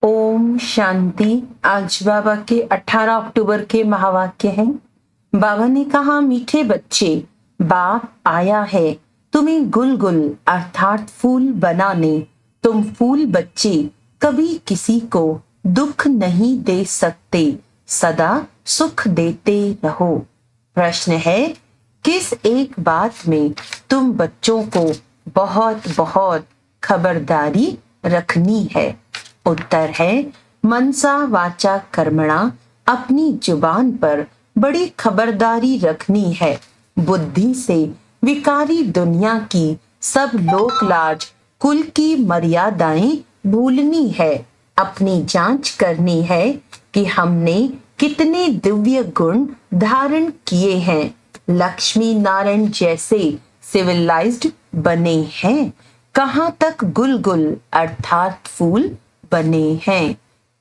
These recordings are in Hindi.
ओम शांति। आज बाबा के 18 अक्टूबर के महावाक्य हैं। बाबा ने कहा, मीठे बच्चे, बाप आया है तुम्हें गुलगुल अर्थात फूल बनाने। तुम फूल बच्चे कभी किसी को दुख नहीं दे सकते, सदा सुख देते रहो। प्रश्न है, किस एक बात में तुम बच्चों को बहुत बहुत खबरदारी रखनी है? उत्तर है, मनसा वाचा कर्मणा, अपनी जुबान पर बड़ी खबरदारी रखनी है। बुद्धि से विकारी दुनिया की सब लोक लाज कुल की मर्यादाएं भूलनी है। अपनी जांच करनी है कि हमने कितने दिव्य गुण धारण किए हैं। लक्ष्मी नारायण जैसे सिविलाइज्ड बने हैं, कहाँ तक गुलगुल अर्थात फूल बने हैं।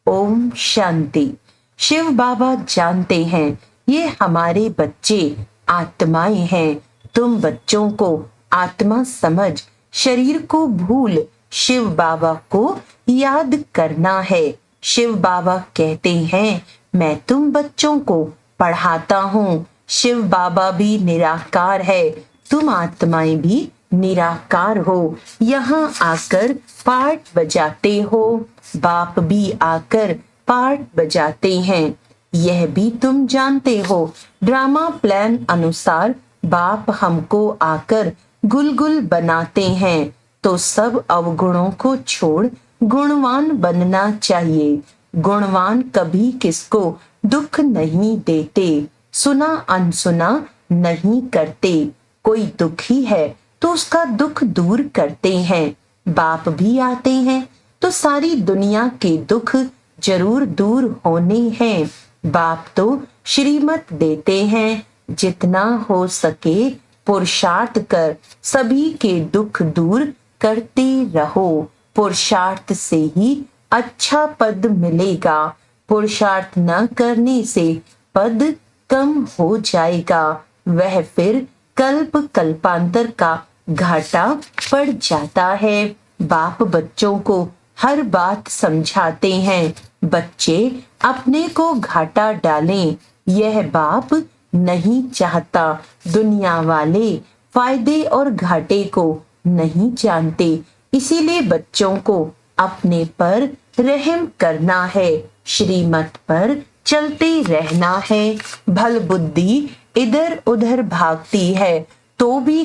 ओम शांति। शिव बाबा जानते हैं ये हमारे बच्चे आत्माएं हैं। तुम बच्चों को आत्मा समझ शरीर को भूल शिव बाबा को याद करना है। शिव बाबा कहते हैं, मैं तुम बच्चों को पढ़ाता हूँ। शिव बाबा भी निराकार है, तुम आत्माएं भी निराकार हो। यहाँ आकर पाठ बजाते हो, बाप भी आकर पाठ बजाते हैं। यह भी तुम जानते हो, ड्रामा प्लान अनुसार बाप हमको आकर गुलगुल बनाते हैं। तो सब अवगुणों को छोड़ गुणवान बनना चाहिए। गुणवान कभी किसको दुख नहीं देते, सुना अनसुना नहीं करते। कोई दुखी है तो उसका दुख दूर करते हैं। बाप भी आते हैं तो सारी दुनिया के दुख जरूर दूर होने हैं। बाप तो श्रीमत देते हैं, जितना हो सके पुरुषार्थ कर सभी के दुख दूर करते रहो। पुरुषार्थ से ही अच्छा पद मिलेगा, पुरुषार्थ न करने से पद कम हो जाएगा। वह फिर कल्प कल्पांतर का घाटा पड़ जाता है। बाप बच्चों को हर बात समझाते हैं। बच्चे अपने को घाटा डालें, यह बाप नहीं चाहता। दुनिया वाले फायदे और घाटे को नहीं जानते, इसीलिए बच्चों को अपने पर रहम करना है, श्रीमत पर चलते रहना है। भल बुद्धि इधर उधर भागती है तो भी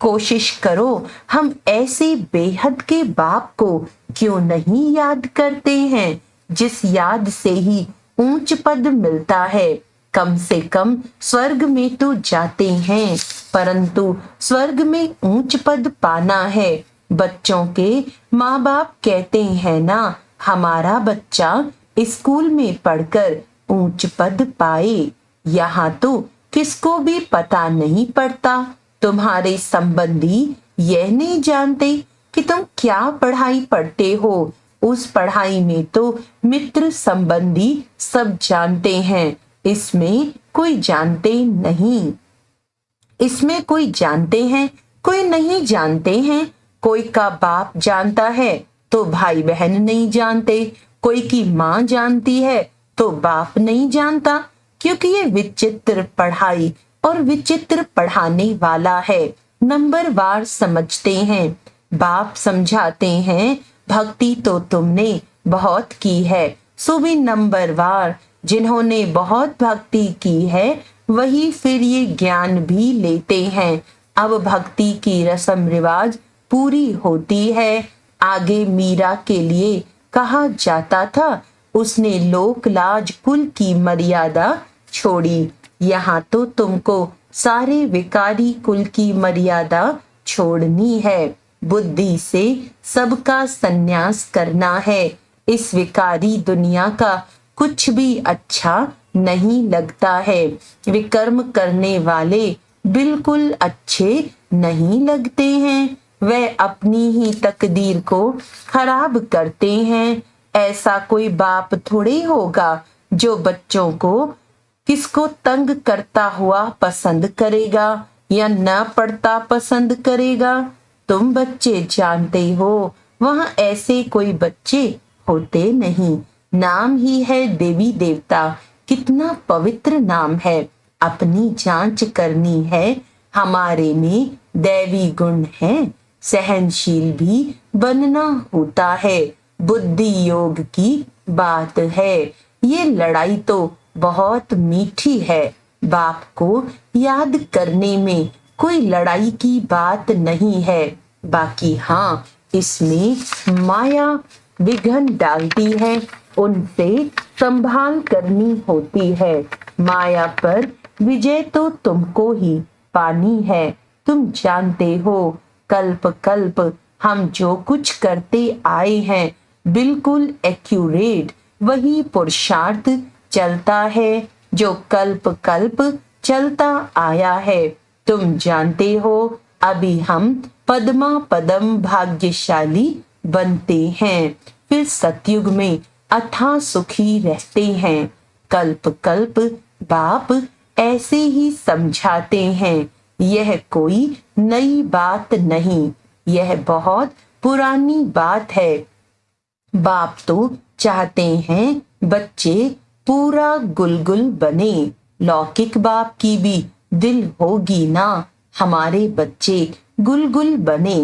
कोशिश करो, हम ऐसे बेहद के बाप को क्यों नहीं याद करते हैं, जिस याद से ही ऊंच पद मिलता है। कम से कम स्वर्ग में तो जाते हैं, परंतु स्वर्ग में ऊंच पद पाना है। बच्चों के माँ बाप कहते हैं ना, हमारा बच्चा स्कूल में पढ़कर ऊंच पद पाए। यहाँ तो किसको भी पता नहीं पड़ता। तुम्हारे संबंधी यह नहीं जानते कि तुम क्या पढ़ाई पढ़ते हो। उस पढ़ाई में तो मित्र संबंधी सब जानते हैं, इसमें कोई जानते नहीं। इसमें कोई जानते हैं, कोई नहीं जानते हैं। कोई का बाप जानता है तो भाई बहन नहीं जानते, कोई की माँ जानती है तो बाप नहीं जानता, क्योंकि ये विचित्र पढ़ाई और विचित्र पढ़ाने वाला है। नंबर वार समझते हैं। बाप समझाते हैं, भक्ति तो तुमने बहुत की है, सो भी नंबर वार। जिन्होंने बहुत भक्ति की है वही फिर ये ज्ञान भी लेते हैं। अब भक्ति की रस्म रिवाज पूरी होती है। आगे मीरा के लिए कहा जाता था, उसने लोक लाज कुल की मर्यादा छोड़ी। यहाँ तो तुमको सारे विकारी कुल की मर्यादा छोड़नी है। बुद्धि से सबका संन्यास करना है। इस विकारी दुनिया का कुछ भी अच्छा नहीं लगता है। विकर्म करने वाले बिल्कुल अच्छे नहीं लगते हैं। वे अपनी ही तकदीर को खराब करते हैं। ऐसा कोई बाप थोड़े होगा जो बच्चों को किसको तंग करता हुआ पसंद करेगा या न पढ़ता पसंद करेगा। तुम बच्चे जानते हो, वहां ऐसे कोई बच्चे होते नहीं। नाम ही है देवी देवता, कितना पवित्र नाम है। अपनी जांच करनी है, हमारे में दैवी गुण है। सहनशील भी बनना होता है, बुद्धि योग की बात है। ये लड़ाई तो बहुत मीठी है, बाप को याद करने में कोई लड़ाई की बात नहीं है। बाकी हाँ, इसमें माया विघ्न डालती है, उनसे संभाल करनी होती है। माया पर विजय तो तुमको ही पानी है। तुम जानते हो, कल्प कल्प हम जो कुछ करते आए हैं, बिल्कुल एक्यूरेट वही पुरुषार्थ चलता है जो कल्प कल्प चलता आया है। तुम जानते हो, अभी हम पद्मा पदम भाग्यशाली बनते हैं, फिर सतयुग में अथाह सुखी रहते हैं। कल्प कल्प बाप ऐसे ही समझाते हैं। यह कोई नई बात नहीं, यह बहुत पुरानी बात है। बाप तो चाहते हैं बच्चे पूरा गुलगुल बने। लौकिक बाप की भी दिल होगी ना, हमारे बच्चे गुलगुल बने।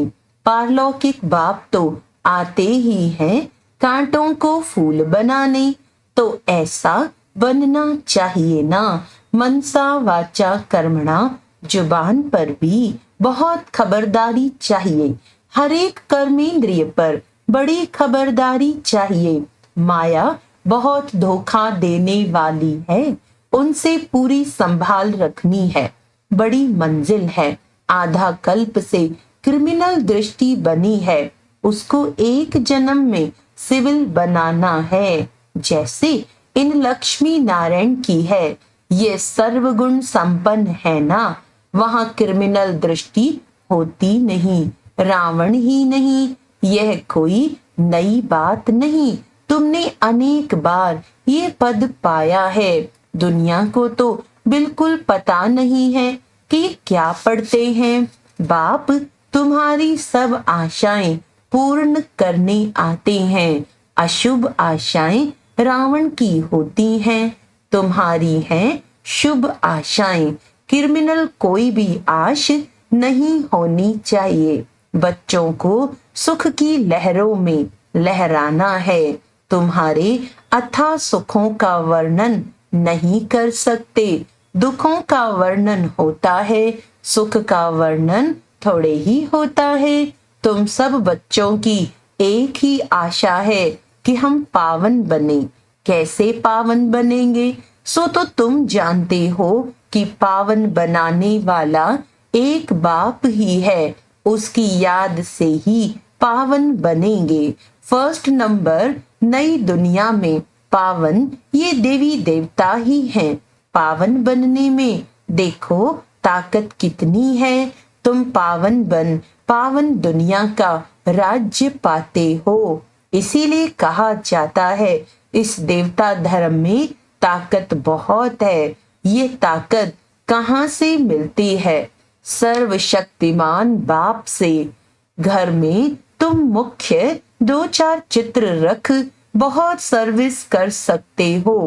पारलौकिक बाप तो आते ही हैं कांटों को फूल बनाने। तो ऐसा बनना चाहिए ना। मनसा वाचा कर्मणा, जुबान पर भी बहुत खबरदारी चाहिए। हर एक कर्मेंद्रिय पर बड़ी खबरदारी चाहिए। माया बहुत धोखा देने वाली है, उनसे पूरी संभाल रखनी है। बड़ी मंजिल है, आधा कल्प से क्रिमिनल दृष्टि बनी है, उसको एक जन्म में सिविल बनाना है, जैसे इन लक्ष्मी नारायण की है। ये सर्वगुण संपन्न है ना, वहां क्रिमिनल दृष्टि होती नहीं। रावण ही नहीं, यह कोई नई बात नहीं। तुमने अनेक बार ये पद पाया है। दुनिया को तो बिल्कुल पता नहीं है कि क्या पढ़ते हैं। बाप तुम्हारी सब आशाएं पूर्ण करने आते हैं। अशुभ आशाएं रावण की होती हैं, तुम्हारी हैं शुभ आशाएं। क्रिमिनल कोई भी आश नहीं होनी चाहिए। बच्चों को सुख की लहरों में लहराना है। तुम्हारे अथाह सुखों का वर्णन नहीं कर सकते। दुखों का वर्णन होता है, सुख का वर्णन थोड़े ही होता है। तुम सब बच्चों की एक ही आशा है कि हम पावन बने। कैसे पावन बनेंगे, सो तो तुम जानते हो कि पावन बनाने वाला एक बाप ही है। उसकी याद से ही पावन बनेंगे। फर्स्ट नंबर, नई दुनिया में पावन ये देवी देवता ही हैं। पावन बनने में देखो ताकत कितनी है। तुम पावन बन पावन दुनिया का राज्य पाते हो। इसीलिए कहा जाता है इस देवता धर्म में ताकत बहुत है। ये ताकत कहाँ से मिलती है? सर्वशक्तिमान बाप से। घर में तुम मुख्य 2-4 चित्र रख बहुत सर्विस कर सकते हो।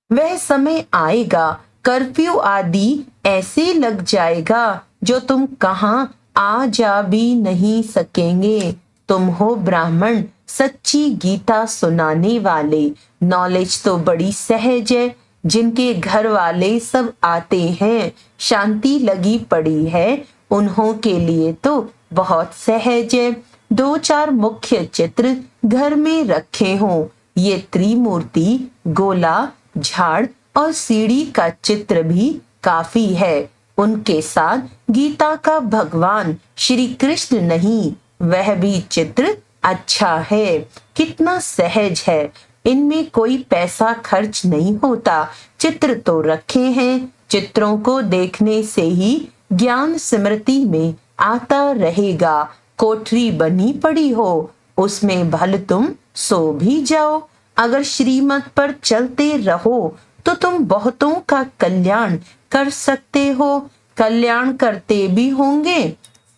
वह समय आएगा, कर्फ्यू आदि ऐसे लग जाएगा जो तुम कहां आ जा भी नहीं सकेंगे। तुम हो ब्राह्मण, सच्ची गीता सुनाने वाले। नॉलेज तो बड़ी सहज है। जिनके घर वाले सब आते हैं, शांति लगी पड़ी है, उन्हों के लिए तो बहुत सहज है। 2-4 मुख्य चित्र घर में रखे हों। ये त्रिमूर्ति, गोला, झाड़ और सीढ़ी का चित्र भी काफी है। उनके साथ गीता का भगवान श्री कृष्ण नहीं, वह भी चित्र अच्छा है। कितना सहज है, इनमें कोई पैसा खर्च नहीं होता। चित्र तो रखे हैं, चित्रों को देखने से ही ज्ञान स्मृति में आता रहेगा। कोठरी बनी पड़ी हो, उसमें भल तुम सो भी जाओ। अगर श्रीमत पर चलते रहो तो तुम बहुतों का कल्याण कर सकते हो। कल्याण करते भी होंगे,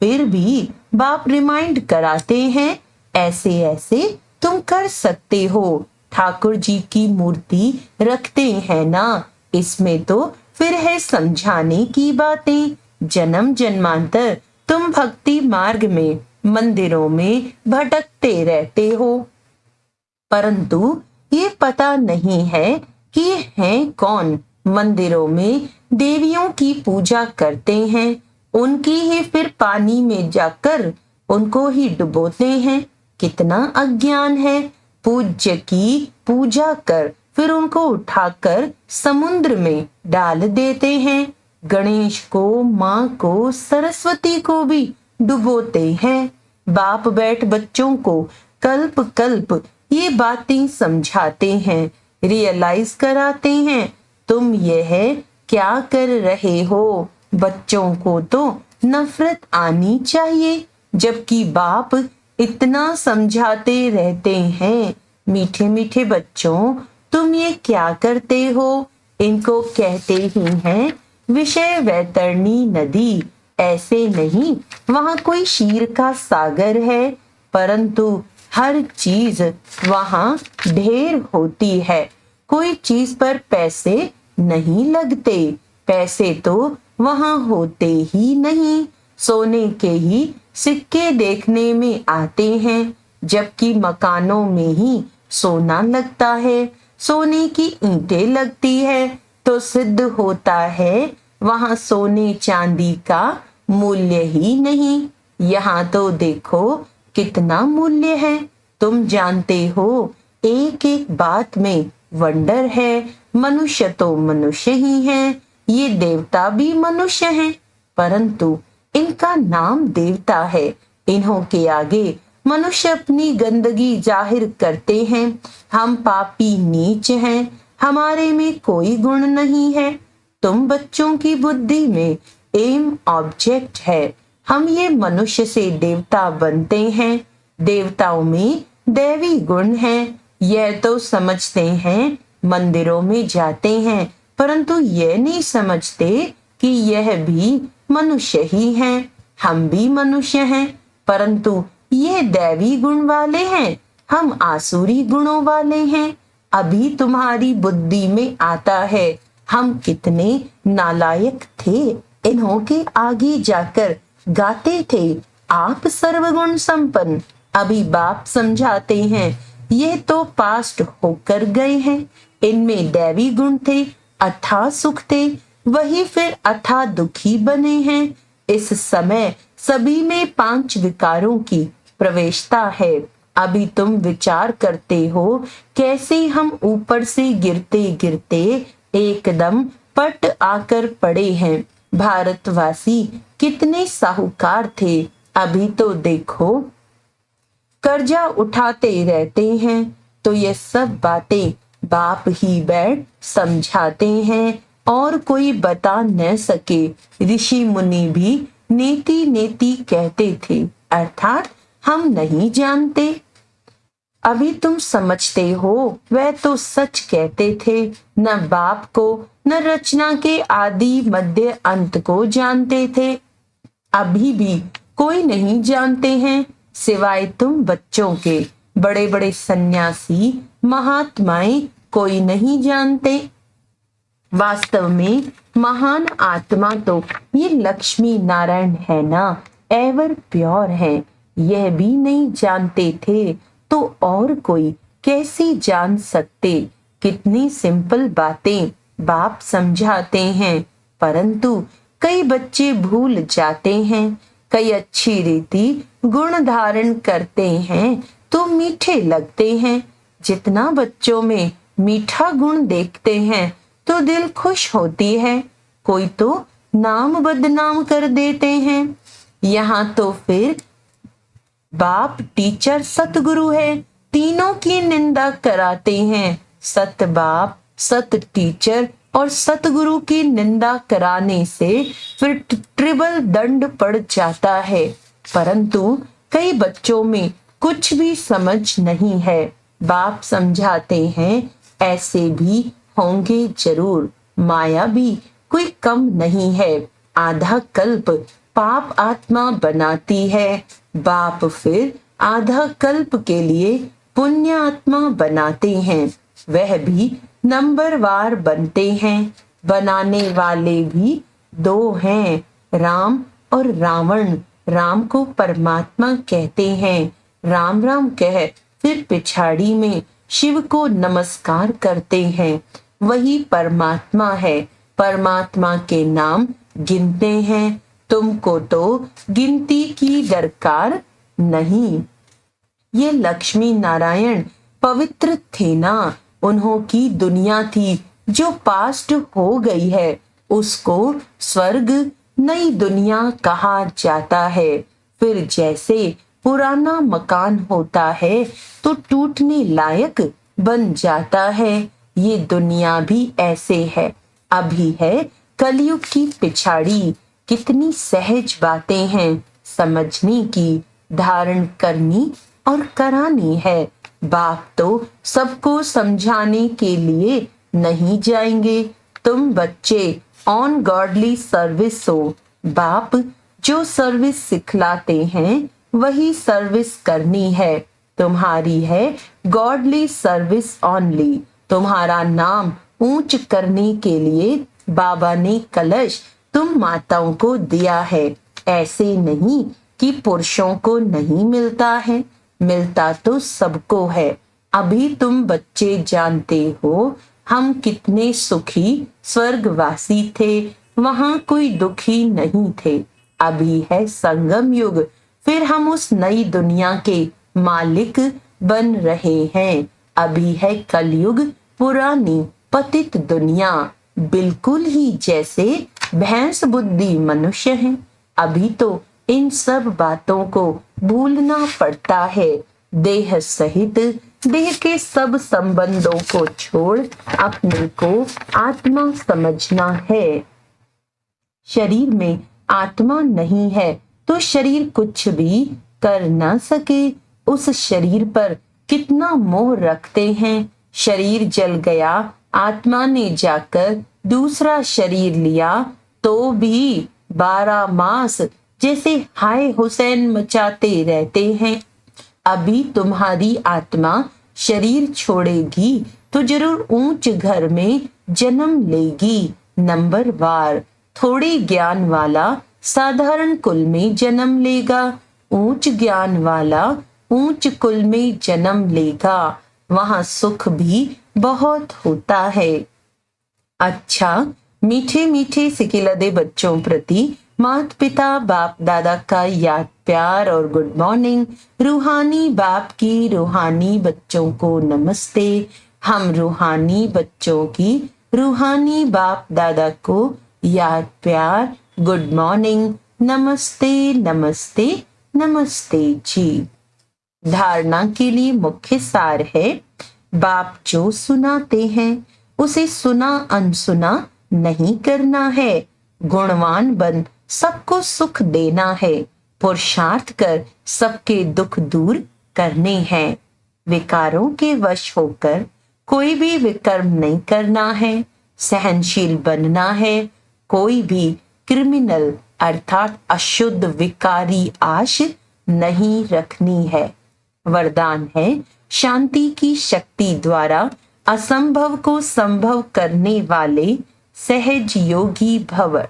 फिर भी बाप रिमाइंड कराते हैं ऐसे ऐसे तुम कर सकते हो। ठाकुर जी की मूर्ति रखते हैं ना, इसमें तो फिर है समझाने की बातें। जन्म जन्मांतर तुम भक्ति मार्ग में मंदिरों में भटकते रहते हो, परंतु ये पता नहीं है कि ये हैं कौन। मंदिरों में देवियों की पूजा करते हैं, उनकी ही फिर पानी में जाकर उनको ही डुबोते हैं। कितना अज्ञान है। पूज्य की पूजा कर फिर उनको उठाकर समुद्र में डाल देते हैं। गणेश को, माँ को, सरस्वती को भी डुबोते हैं। बाप बैठ बच्चों को कल्प कल्प ये बातें समझाते हैं, रियलाइज कराते हैं। तुम यह क्या कर रहे हो। बच्चों को तो नफरत आनी चाहिए, जबकि बाप इतना समझाते रहते हैं। मीठे मीठे बच्चों, तुम ये क्या करते हो। इनको कहते ही हैं विषय वैतरणी नदी। ऐसे नहीं वहां कोई शीर का सागर है, परंतु हर चीज वहां ढेर होती है। कोई चीज पर पैसे नहीं लगते, पैसे तो वहां होते ही नहीं। सोने के ही सिक्के देखने में आते हैं, जबकि मकानों में ही सोना लगता है। सोने की ईंटें लगती है तो सिद्ध होता है वहां सोने चांदी का मूल्य ही नहीं। यहाँ तो देखो कितना मूल्य है। तुम जानते हो एक एक बात में वंडर है। मनुष्य तो मनुष्य ही है, ये देवता भी मनुष्य हैं, परंतु इनका नाम देवता है। इन्हों के आगे मनुष्य अपनी गंदगी जाहिर करते हैं। हम पापी नीच हैं, हमारे में कोई गुण नहीं है। तुम बच्चों की बुद्धि में एम ऑब्जेक्ट है। हम ये मनुष्य से देवता बनते हैं। देवताओं में दैवी गुण है, यह तो समझते हैं। मंदिरों में जाते हैं, परंतु यह नहीं समझते कि यह भी मनुष्य ही हैं। हम भी मनुष्य हैं, परंतु ये दैवी गुण वाले हैं, हम आसुरी गुणों वाले हैं। अभी तुम्हारी बुद्धि में आता है हम कितने नालायक थे। इन्हों के आगे जाकर गाते थे आप सर्वगुण संपन्न। अभी बाप समझाते हैं ये तो पास्ट होकर गए हैं। इनमें दैवी गुण थे, अथाह सुख थे, वही फिर अथाह दुखी बने हैं। इस समय सभी में 5 विकारों की प्रवेशता है। अभी तुम विचार करते हो कैसे हम ऊपर से गिरते गिरते एकदम पट आकर पड़े हैं। भारतवासी कितने साहूकार थे, अभी तो देखो कर्जा उठाते रहते हैं। तो ये सब बातें बाप ही बैठ समझाते हैं और कोई बता न सके। ऋषि मुनि भी नेति नेति कहते थे, अर्थात हम नहीं जानते। अभी तुम समझते हो, वह तो सच कहते थे। न बाप को न रचना के आदि मध्य अंत को जानते थे। अभी भी कोई नहीं जानते हैं सिवाय तुम बच्चों के। बड़े बड़े सन्यासी महात्माएं कोई नहीं जानते। वास्तव में महान आत्मा तो ये लक्ष्मी नारायण है ना, एवर प्योर है। यह भी नहीं जानते थे तो और कोई कैसे जान सकते। कितनी सिंपल बातें बाप समझाते हैं, परंतु कई बच्चे भूल जाते हैं। कई अच्छी रीति गुण धारण करते हैं तो मीठे लगते हैं। जितना बच्चों में मीठा गुण देखते हैं तो दिल खुश होती है। कोई तो नाम बदनाम कर देते हैं। यहाँ तो फिर बाप टीचर सतगुरु है, तीनों की निंदा कराते हैं। सत बाप, सत टीचर और सतगुरु की निंदा कराने से फिर ट्रिपल दंड पड़ जाता है। परंतु कई बच्चों में कुछ भी समझ नहीं है। बाप समझाते हैं ऐसे भी होंगे जरूर। माया भी कोई कम नहीं है। आधा कल्प पाप आत्मा बनाती है। बाप फिर आधा कल्प के लिए पुण्य आत्मा बनाते हैं, वह भी नंबरवार बनते हैं। बनाने वाले भी दो हैं, राम और रावण। राम को परमात्मा कहते हैं। राम राम कह फिर पिछाड़ी में शिव को नमस्कार करते हैं, वही परमात्मा है। परमात्मा के नाम गिनते हैं, तुमको तो गिनती की दरकार नहीं। ये लक्ष्मी नारायण पवित्र थे ना, उन्हों की दुनिया थी जो पास्ट हो गई है, उसको स्वर्ग नई दुनिया कहा जाता है। फिर जैसे पुराना मकान होता है तो टूटने लायक बन जाता है, ये दुनिया भी ऐसे है। अभी है कलयुग की पिछाड़ी, कितनी सहज बातें हैं समझने की, धारण करनी और करानी है। बाप तो सबको समझाने के लिए नहीं जाएंगे, तुम बच्चे ऑन गॉडली सर्विस हो। बाप जो सर्विस सिखलाते हैं वही सर्विस करनी है, तुम्हारी है गॉडली सर्विस ओनली। तुम्हारा नाम ऊंच करने के लिए बाबा ने कलश तुम माताओं को दिया है। ऐसे नहीं कि पुरुषों को नहीं मिलता है, मिलता तो सबको है। अभी तुम बच्चे जानते हो हम कितने सुखी स्वर्गवासी थे, वहां कोई दुखी नहीं थे। अभी है संगम युग, फिर हम उस नई दुनिया के मालिक बन रहे हैं। अभी है कलयुग, पुरानी पतित दुनिया, बिल्कुल ही जैसे भैंस बुद्धि मनुष्य हैं। अभी तो इन सब बातों को भूलना पड़ता है। देह सहित देह के सब संबंधों को छोड़ अपने को आत्मा समझना है। शरीर में आत्मा नहीं है तो शरीर कुछ भी कर ना सके। उस शरीर पर कितना मोह रखते हैं। शरीर जल गया, आत्मा ने जाकर दूसरा शरीर लिया तो भी 12 मास जैसे हाय हुसैन मचाते रहते हैं। अभी तुम्हारी आत्मा शरीर छोड़ेगी तो जरूर ऊंच घर में जन्म लेगी, नंबरवार। थोड़े ज्ञान वाला साधारण कुल में जन्म लेगा, ऊंच ज्ञान वाला ऊंच कुल में जन्म लेगा, वहां सुख भी बहुत होता है। अच्छा, मीठे मीठे सिकिलदे बच्चों प्रति माता पिता बाप दादा का याद प्यार और गुड मॉर्निंग। रूहानी बाप की रूहानी बच्चों को नमस्ते। हम रूहानी बच्चों की रूहानी बाप दादा को याद प्यार गुड मॉर्निंग, नमस्ते नमस्ते नमस्ते जी। धारणा के लिए मुख्य सार है, बाप जो सुनाते हैं उसे सुना अनसुना नहीं करना है। गुणवान बन सबको सुख देना है, पुरुषार्थ कर सबके दुख दूर करने हैं। विकारों के वश होकर कोई भी विकर्म नहीं करना है, सहनशील बनना है। कोई भी क्रिमिनल अर्थात अशुद्ध विकारी आश नहीं रखनी है। वरदान है, शांति की शक्ति द्वारा असंभव को संभव करने वाले सहज योगी भव।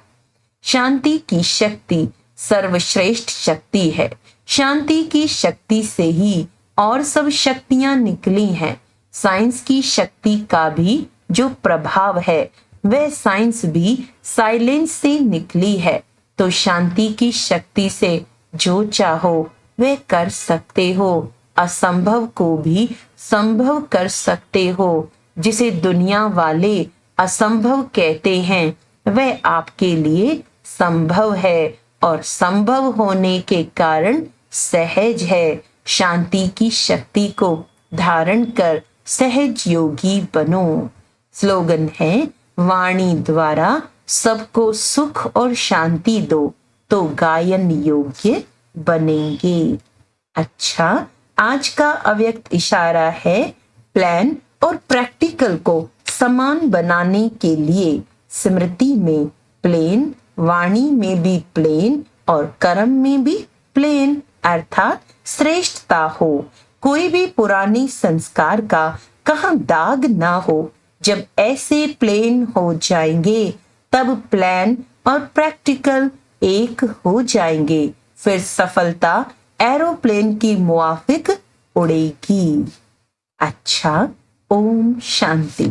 शांति की शक्ति सर्वश्रेष्ठ शक्ति है। शांति की शक्ति से ही और सब शक्तियां निकली हैं। साइंस की शक्ति का भी जो प्रभाव है वह साइंस भी साइलेंस से निकली है। तो शांति की शक्ति से जो चाहो वह कर सकते हो, असंभव को भी संभव कर सकते हो। जिसे दुनिया वाले असंभव कहते हैं वह आपके लिए संभव है और संभव होने के कारण सहज है। शांति की शक्ति को धारण कर सहज योगी बनो। स्लोगन है, वाणी द्वारा सबको सुख और शांति दो तो गायन योग्य बनेंगे। अच्छा, आज का अव्यक्त इशारा है, प्लान और प्रैक्टिकल को समान बनाने के लिए स्मृति में प्लेन, वाणी में भी प्लेन और कर्म में भी प्लेन। अर्थात श्रेष्ठता हो। कोई भी पुरानी संस्कार का कहाँ दाग ना हो। जब ऐसे प्लेन हो जाएंगे तब प्लान और प्रैक्टिकल एक हो जाएंगे। फिर सफलता एरोप्लेन की मुआफिक उड़ेगी। अच्छा, ओम शांति।